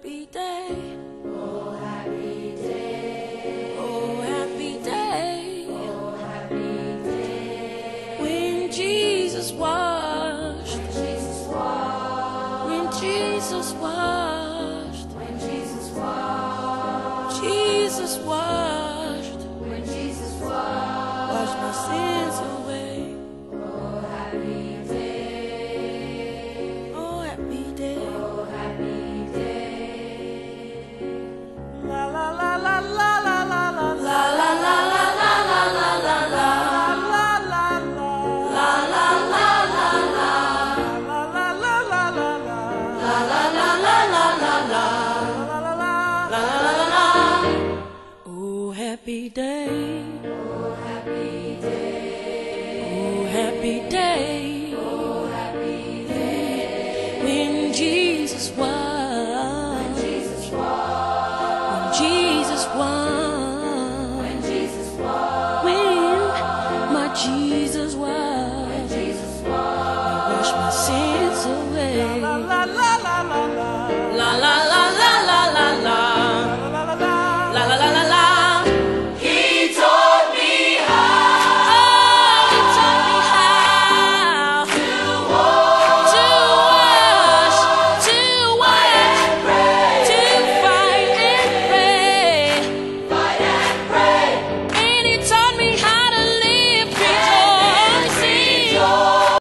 happy day. Oh, happy day. Oh, happy day. Oh, happy day. When Jesus washed. When Jesus washed. When Jesus washed. When Jesus washed. Jesus washed. When Jesus washed. Washed my sins away. Oh, happy day. Oh, happy day. Oh, happy day. La la la la la la la la La la la la la la la la la. la la la. La la la la la. La la la la la la. La la la la la la la. La la la. La la la la. Oh, happy day. Oh, happy day. Oh, happy day. Oh, happy day. When Jesus was.